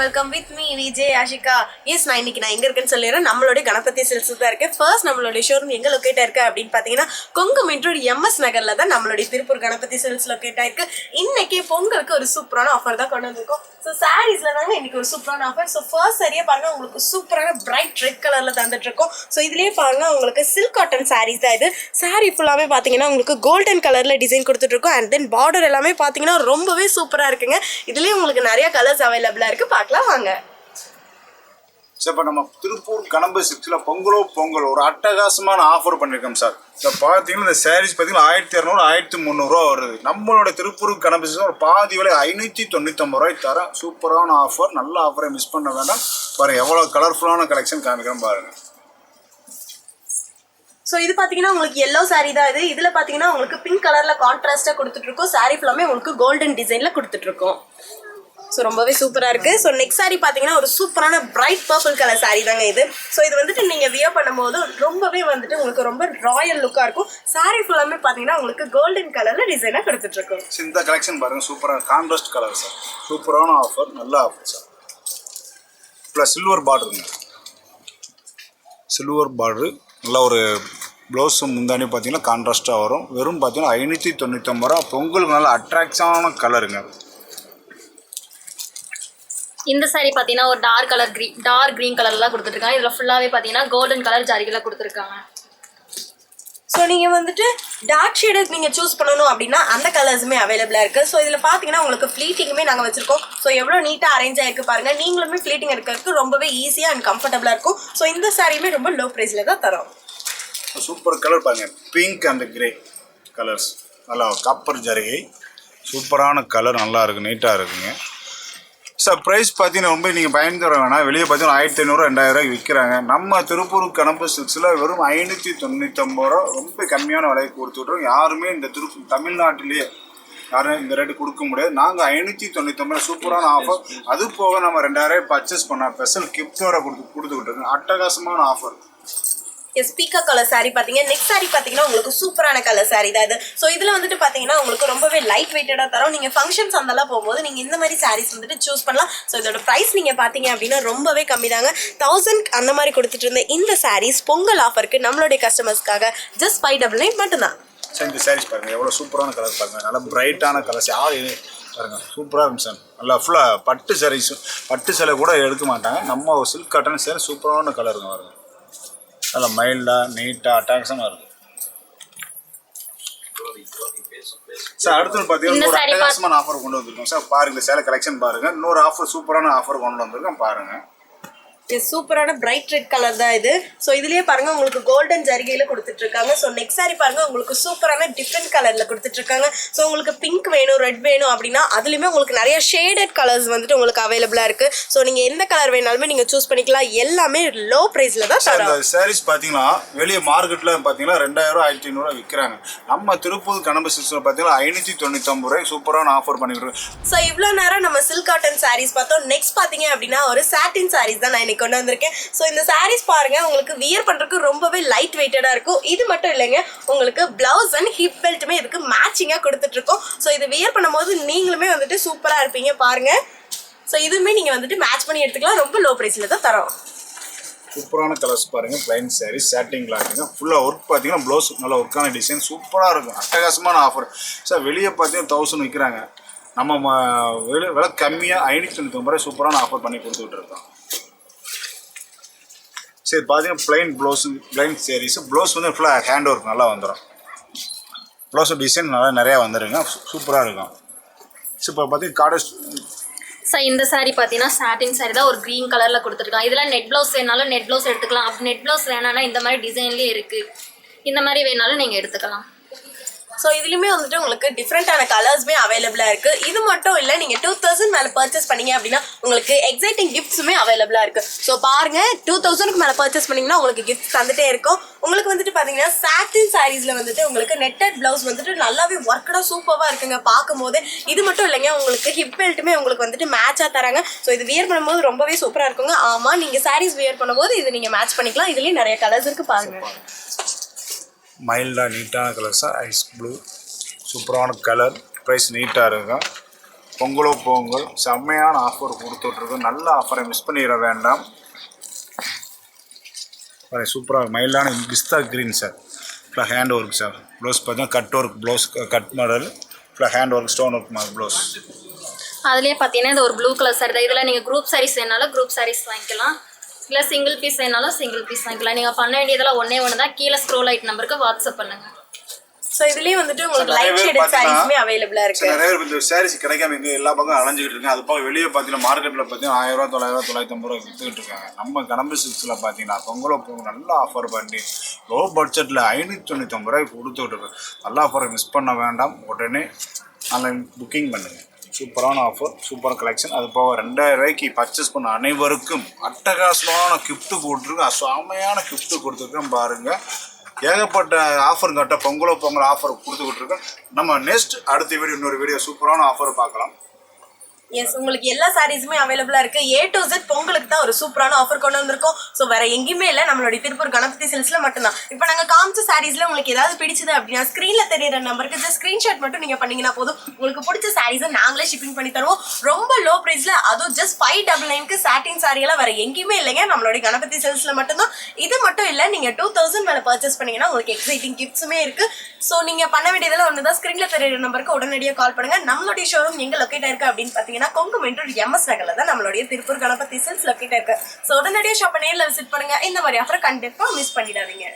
welcome with me VJ Ashika. Yes, நான் எங்க இருக்கேன்னு சொல்லிறேன். நம்மளுடைய கணபதி சில்க்ஸ் தான் இருக்கு. ஃபர்ஸ்ட் நம்மளுடைய ஷோரூம் எங்க லொகேட் ஆயிருக்கு அப்படினு பாத்தீங்கன்னா கொங்கம் ரோட் எம்எஸ் நகர்ல தான் நம்மளுடைய திருப்பூர் கணபதி சில்க்ஸ் லொகேட் ஆயிருக்கு. இன்னைக்கு பொங்கலுக்கு ஒரு சூப்பரான ஆஃபர் தான் கொண்டு வந்திருக்கோம். சோ சாரீஸ்ல தாங்க இன்னைக்கு ஒரு சூப்பரான ஆஃபர். சோ ஃபர்ஸ்ட் சரியா பாருங்க உங்களுக்கு சூப்பரான பிரைட் ரெட் கலர்ல தந்துட்டு இருக்கோம். சோ இதுலயே பாருங்க உங்களுக்கு சில்க் காட்டன் சாரீஸ் தான் இது. சாரி ஃபுல்லாவே பாத்தீங்கன்னா உங்களுக்கு கோல்டன் கலர்ல டிசைன் கொடுத்துட்டு இருக்கோம். அண்ட் தென் பார்டர் எல்லாமே பாத்தீங்கன்னா ரொம்பவே சூப்பரா இருக்குங்க. இதுலயே உங்களுக்கு நிறைய கலர்ஸ் அவைலபிளா இருக்கு, பார்க்கலாம் வாங்க. சார் இப்போ நம்ம திருப்பூர் கணபதி சில்க்ஸில் பொங்கல் ஒரு அட்டகாசமான ஆஃபர் பண்ணியிருக்கோம் சார். இப்போ பார்த்தீங்கன்னா இந்த சாரீஸ் பார்த்தீங்கன்னா 1200 1300 வருது. நம்மளோட திருப்பூர் கணபதி சில்க்ஸ் ஒரு பாதி விலை 599 தரேன். சூப்பரான ஆஃபர், நல்ல ஆஃபரை மிஸ் பண்ண வேண்டாம். பாருங்கள் எவ்வளோ கலர்ஃபுல்லான கலெக்ஷன் காமிக்கிறோம் பாருங்கள். ஸோ இது பார்த்தீங்கன்னா உங்களுக்கு எல்லோ சாரீ தான் இது. இதில் பார்த்தீங்கன்னா உங்களுக்கு பிங்க் கலரில் கான்ட்ராஸ்ட்டாக கொடுத்துட்ருக்கோம். சாரீ ஃபுல்லாமே உங்களுக்கு கோல்டன் டிசைனில் கொடுத்துட்ருக்கோம். ஸோ ரொம்பவே சூப்பராக இருக்குது. ஸோ நெக்ஸ்ட் சாரீ பார்த்தீங்கன்னா ஒரு சூப்பரான பிரைட் பர்பிள் கலர் சாரீ தாங்க இது. ஸோ இது வந்துட்டு நீங்கள் வியர் பண்ணும்போது ரொம்பவே வந்துட்டு உங்களுக்கு ரொம்ப ராயல் லுக்காக இருக்கும். சாரீ ஃபுல்லாமே பார்த்தீங்கன்னா உங்களுக்கு கோல்டன் கலரில் டிசைனாக கொடுத்துட்ருக்கோம். இந்த கலெக்ஷன் பாருங்கள், சூப்பரான கான்ட்ராஸ்ட் கலர் சார். சூப்பரான ஆஃபர், நல்ல ஆஃபர் சார். ப்ளஸ் சில்வர் பார்டருங்க, சில்வர் பார்டரு நல்லா ஒரு ப்ளவுஸும் முந்தானி பார்த்தீங்கன்னா கான்ட்ராஸ்ட்டாக வரும். வெறும் பார்த்தீங்கன்னா 599 பொங்கலுக்கு நல்ல அட்ராக்ஷனான கலருங்க. இந்த சாரி பார்த்தீங்கன்னா ஒரு டார்க் க்ரீன் கலர்லாம் கொடுத்துருக்காங்க. இதில் ஃபுல்லாகவே பார்த்தீங்கன்னா கோல்டன் கலர் ஜாரிகளாக கொடுத்துருக்காங்க. ஸோ நீங்கள் வந்துட்டு டார்க் ஷேடஸ் நீங்கள் சூஸ் பண்ணணும் அப்படின்னா அந்த கலர்ஸுமே அவைலபிளாக இருக்குது. ஸோ இதில் பார்த்தீங்கன்னா உங்களுக்கு ஃப்ளீட்டிங்குமே நாங்கள் வச்சுருக்கோம். ஸோ எவ்வளோ நீட்டாக அரேஞ்ச் ஆகிருக்கு பாருங்கள். நீங்களுமே ஃப்ளீட்டிங் இருக்கிறதுக்கு ரொம்பவே ஈஸியாக அண்ட் கம்ஃபர்டபுளாக இருக்கும். ஸோ இந்த சாரியுமே ரொம்ப லோ ப்ரைஸில் தான் தரோம். சூப்பர் கலர் பாருங்கள், பிங்க் அண்ட் கிரே கலர்ஸ், நல்லா காப்பர் ஜரிகை, சூப்பரான கலர், நல்லா இருக்குது, நீட்டாக இருக்குங்க சார். ப்ரைஸ் பார்த்தீங்கன்னா ரொம்ப நீங்கள் பயந்து வர வேணாம். வெளியே பார்த்தீங்கன்னா 1500 2000 விற்கிறாங்க. நம்ம திருப்பூர் கணபதி சில்க்ஸில் வெறும் 599 ரொம்ப கம்மியான விலைக்கு கொடுத்துட்றோம். யாருமே இந்த தமிழ்நாட்டிலேயே யாரும் இந்த ரேட்டு கொடுக்க முடியாது. நாங்கள் 599 சூப்பரான ஆஃபர். அது போக நம்ம 2000 பர்ச்சேஸ் பண்ண ஸ்பெஷல் கிஃப்டோட கொடுத்துக்கிட்டு அட்டகாசமான ஆஃபர். ஸ்பீக்கர் கலர் சாரி பார்த்தீங்க. நெக்ஸ்ட் சாரி பார்த்தீங்கன்னா உங்களுக்கு சூப்பரான கலர் சாரி தான் இது. ஸோ இதில் வந்துட்டு பார்த்தீங்கன்னா உங்களுக்கு ரொம்பவே லைட் வெயிட்டடாக தரும். நீங்கள் ஃபங்க்ஷன்ஸ் அந்தெல்லாம் போகும்போது நீங்கள் இந்த மாதிரி சாரீஸ் வந்துட்டு சூஸ் பண்ணலாம். ஸோ இதோட ப்ரைஸ் நீங்கள் பார்த்தீங்க அப்படின்னா ரொம்பவே கம்மி தாங்க. 1000 அந்த மாதிரி கொடுத்துட்டு இருந்த இந்த சாரீஸ் பொங்கல் ஆஃபருக்கு நம்மளுடைய கஸ்டமர்ஸ்க்காக ஜஸ்ட் 599 மட்டும்தான். சார் இந்த சாரீஸ் பாருங்கள் எவ்வளோ சூப்பரான கலர் பாருங்கள், நல்லா பிரைட்டான கலர்ஸ். பாருங்கள் சூப்பராக இருக்கும் சார். நல்லா ஃபுல்லாக பட்டு சாரீஸ், பட்டு சேலை கூட எடுக்க மாட்டாங்க. நம்ம ஒரு சில்க் காட்டன் சேலை சூப்பரான கலருங்க பாருங்கள். நல்லா மைல்டாக நீட்டாக அட்டாக்ஷனாக இருக்கும் சார். அடுத்து பார்த்தீங்கன்னா ஒரு அட்டகாசமான ஆஃபர் கொண்டு வந்திருக்கோம் சார். பாருங்கள் சேலை கலெக்ஷன் பாருங்கள். இன்னொரு ஆஃபர், சூப்பரான ஆஃபர் கொண்டு வந்திருக்கோம் பாருங்கள். சூப்பரான பிரைட் ரெட் கலர் தான் இது. ஸோ இதுலயே பாருங்க உங்களுக்கு கோல்டன் ஜரிகையில கொடுத்துட்டு இருக்காங்க. ஸோ நெக்ஸ்ட் சாரி பாருங்க உங்களுக்கு சூப்பரான டிஃப்ரெண்ட் கலர்ல கொடுத்துட்டு இருக்காங்க. ஸோ உங்களுக்கு பிங்க் வேணும், ரெட் வேணும் அப்படின்னா அதுலயுமே உங்களுக்கு நிறைய ஷேடட் கலர்ஸ் வந்துட்டு உங்களுக்கு அவைலபிளா இருக்கு. ஸோ நீங்க எந்த கலர் வேணாலுமே நீங்க சூஸ் பண்ணிக்கலாம். எல்லாமே லோ பிரைஸ்ல தான் தரோம். இந்த சாரீஸ் பாத்தீங்கன்னா வெளியே மார்க்கெட்ல பாத்தீங்கன்னா 2000 1500 விற்கிறாங்க. நம்ம திருப்பூர் கணபதி சில்க்ஸ்ல பாத்தீங்கன்னா 599 சூப்பரான ஆஃபர் பண்ணிட்டு இருக்கோம். ஸோ இவ்வளோ நேரம் நம்ம சில்க் காட்டன் சாரீஸ் பார்த்தோம். நெக்ஸ்ட் பாத்தீங்க அப்படின்னா ஒரு சாட்டின் சாரீஸ் தான் நான் கொண்டு வந்திருக்கேன். ஸோ இந்த சாரீஸ் பாருங்க உங்களுக்கு வியர் பண்றதுக்கு ரொம்பவே லைட் வெயிட்டடா இருக்கும். இது மட்டும் இல்லைங்க, உங்களுக்கு பிளவுஸ் அண்ட் ஹிப் பெல்ட்டுமே இதுக்கு மேட்சிங்கா கொடுத்துட்டு இருக்கோம். ஸோ இது வியர் பண்ணும்போது நீங்களுமே வந்துட்டு சூப்பரா இருப்பீங்க பாருங்க. ஸோ இதுவுமே நீங்க வந்துட்டு மேட்ச் பண்ணி எடுத்துக்கலாம். ரொம்ப லோ பிரைஸ்ல தான் தரோம். சூப்பரான கலர்ஸ் பாருங்க, பிளைன் சாரீ சாட்டின் கிளாத்துங்க. ஃபுல்லாக ஒர்க் பார்த்தீங்கன்னா ப்ளவுஸ் நல்ல ஒர்க்கான டிசைன் சூப்பராக இருக்கும். அட்டகாசமான ஆஃபர் சார். வெளியே பார்த்தீங்கன்னா 1000 விற்கிறாங்க. நம்ம விலை கம்மியாக 599 சூப்பரான ஆஃபர் பண்ணி கொடுத்துக்கிட்டு இருக்கோம். சரி பார்த்தீங்கன்னா plain blouse, plain sarees blouse வந்து ஃபுல்லாக ஹேண்ட் ஒர்க் நல்லா வந்துடும். ப்ளவுஸ் டிசைன் நல்லா நிறையா வந்துடுங்க, சூப்பராக இருக்கும். ஸோ இப்போ பார்த்தீங்கன்னா காடஸ் சார் இந்த சாரி பார்த்தீங்கன்னா சாட்டின் சாரி தான், ஒரு க்ரீன் கலரில் கொடுத்துருக்காங்க. இதெல்லாம் நெட் ப்ளவுஸ் வேணாலும் நெட் ப்ளவுஸ் எடுத்துக்கலாம். அப்படி நெட் ப்ளவுஸ் வேணான்னா இந்த மாதிரி டிசைன்லேயே இருக்குது. இந்த மாதிரி வேணாலும் நீங்கள் எடுத்துக்கலாம். ஸோ இதுலேயுமே வந்துட்டு உங்களுக்கு டிஃப்ரெண்ட்டான கலர்ஸுமே அவைலபிளாக இருக்குது. இது மட்டும் இல்லை, நீங்கள் 2000 மேலே பர்ச்சேஸ் பண்ணீங்க அப்படின்னா உங்களுக்கு எக்ஸைட்டிங் கிஃப்ட்ஸுமே அவைலபிளாக இருக்குது. ஸோ பாருங்கள் 2000க்கு மேலே பர்ச்சேஸ் பண்ணிங்கன்னா உங்களுக்கு கிஃப்ட்ஸ் தந்துட்டே இருக்கும். உங்களுக்கு வந்துட்டு பார்த்தீங்கன்னா சாட்டின் சாரீஸில் வந்துட்டு உங்களுக்கு நெட்டட் ப்ளவுஸ் வந்துட்டு நல்லாவே ஒர்க்கடாக சூப்பராக இருக்குங்க பார்க்கும்போது. இது மட்டும் இல்லைங்க, உங்களுக்கு ஹிப் பெல்ட்டுமே உங்களுக்கு வந்துட்டு மேட்சாக தராங்க. ஸோ இது வியர் பண்ணும்போது ரொம்பவே சூப்பராக இருக்குங்க. ஆமாம், நீங்கள் சாரீஸ் வியர் பண்ணும்போது இது நீங்கள் மேட்ச் பண்ணிக்கலாம். இதுலேயும் நிறைய கலர்ஸ் இருக்குது பாருங்கள். மைல்டாக நீட்டான கலர்ஸாக ஐஸ் ப்ளூ சூப்பரான கலர். ப்ரைஸ் நீட்டாக இருக்கும். பொங்கலோ பொங்கல் செம்மையான ஆஃபர் கொடுத்துட்ருக்கோம். நல்ல ஆஃபரை மிஸ் பண்ணிட வேண்டாம். சூப்பராக மைல்டான பிஸ்தா க்ரீன் சார். ஃபுல்லாக ஹேண்ட் ஒர்க் சார். ப்ளவுஸ் பார்த்தீங்கன்னா cut work blouse, cut model, ஃபுல்லாக ஹேண்ட் ஒர்க், ஸ்டோன் ஒர்க் மாதிரி ப்ளவுஸ். அதுலேயே பார்த்தீங்கன்னா இது ஒரு ப்ளூ கலர் சாரி தான். இதில் நீங்கள் குரூப் சாரீஸ் வேணாலும் குரூப் சாரீஸ் வாங்கிக்கலாம், இல்லை சிங்கிள் பீஸ் வேணாலும் சிங்கிள் பீஸ் வாங்கிக்கலாம். நீங்கள் பண்ண வேண்டியதெல்லாம் ஒன்றே ஒன்று தான், கீழே ஸ்க்ரோல் ஆகிட்டு நம்பருக்கு வாட்ஸ்அப் பண்ணுங்கள். ஸோ இதுலயே வந்துட்டு உங்களுக்கு லைட் ஷேடட் சாரீஸ்மே அவைலபிளா இருக்கு. நிறைய பேர் இந்த சாரீஸ் கிடைக்காம இங்கே எல்லா பக்கம் அலைஞ்சிக்கிட்டு இருக்காங்க. அது போக வெளியே பார்த்தீங்கன்னா மார்க்கெட்டில் பார்த்தீங்கன்னா 1000 ரூபா 900 ரூபா 950 ரூபா விற்றுக்கிட்டு இருக்காங்க. நம்ம கடம்பு சில்க்ஸில் பார்த்தீங்கன்னா பொங்கலோ பொங்கல் நல்ல ஆஃபர் பண்ணி லோ பட்ஜெட்டில் 595 ரூபாய்க்கு கொடுத்துக்கிட்டு இருக்கு. நல்ல ஆஃபரை மிஸ் பண்ண வேண்டாம். உடனே ஆன்லைன் புக்கிங் பண்ணுங்கள். சூப்பரான ஆஃபர், சூப்பர் கலெக்ஷன். அது போக 2000 ரூபாய்க்கு பர்ச்சேஸ் பண்ண அனைவருக்கும் அட்டகாசமான கிஃப்ட்டு போட்டிருக்கு. செமையான கிஃப்ட்டு கொடுத்துருக்கேன் பாருங்கள். ஏகப்பட்ட ஆஃபர் கட்ட பொங்கலோ பொங்கல் ஆஃபர் கொடுத்துக்கிட்டு இருக்கோம். நம்ம நெக்ஸ்ட் அடுத்த வீடியோ இன்னொரு வீடியோ சூப்பரான ஆஃபர் பார்க்கலாம். எஸ், உங்களுக்கு எல்லா சாரீஸுமே அவைலபிளா இருக்கு. A to Z பொங்கலுக்கு தான் ஒரு சூப்பரான ஆஃபர் கொண்டு வந்திருக்கோம். ஸோ வேற எங்கேயுமே இல்லை, நம்மளுடைய திருப்பூர் கணபதி சில்க்ஸ்ல மட்டும்தான். இப்போ நாங்க காமிச்ச சாரீஸ்ல உங்களுக்கு ஏதாவது பிடிச்சது அப்படின்னா ஸ்கிரீன்ல தெரியற நம்பருக்கு ஜஸ்ட் ஸ்கிரீன்ஷாட் மட்டும் நீங்க பண்ணீங்கன்னா போதும், உங்களுக்கு பிடிச்ச சாரீஸை நாங்களே ஷிப்பிங் பண்ணி தருவோம். ரொம்ப லோ பிரைஸ்ல, அதுவும் ஜஸ்ட் 599க்கு சாட்டின் சாரி எல்லாம் வேற எங்கேயுமே இல்லைங்க, நம்மளுடைய கணபதி சில்க்ஸ்ல மட்டும்தான். இது மட்டும் இல்லை, நீங்க 2000 மேல பர்ச்சேஸ் பண்ணீங்கன்னா உங்களுக்கு எக்ஸைட்டிங் கிஃப்ட்ஸுமே இருக்கு. ஸோ நீங்க பண்ண வேண்டியதெல்லாம் ஒண்ணுதான், ஸ்கிரீன்ல தெரியற நம்பருக்கு உடனடியாக கால் பண்ணுங்க. நம்மளுடைய ஷோரூம் எங்க லொக்கேட் ஆயிருக்கு அப்படின்னு பாத்தீங்கன்னா கொங்கு மெட்ரோ MS நகர்ல தான் நம்மளுடைய திருப்பூர் கணபதி சில்க்ஸ் லொக்கேட் இருக்கு. ஸோ உடனடியாக ஷாப்பை நேரில் விசிட் பண்ணுங்க. இந்த மாதிரி ஆஃபரை கண்டிப்பா மிஸ் பண்ணிடாதீங்க.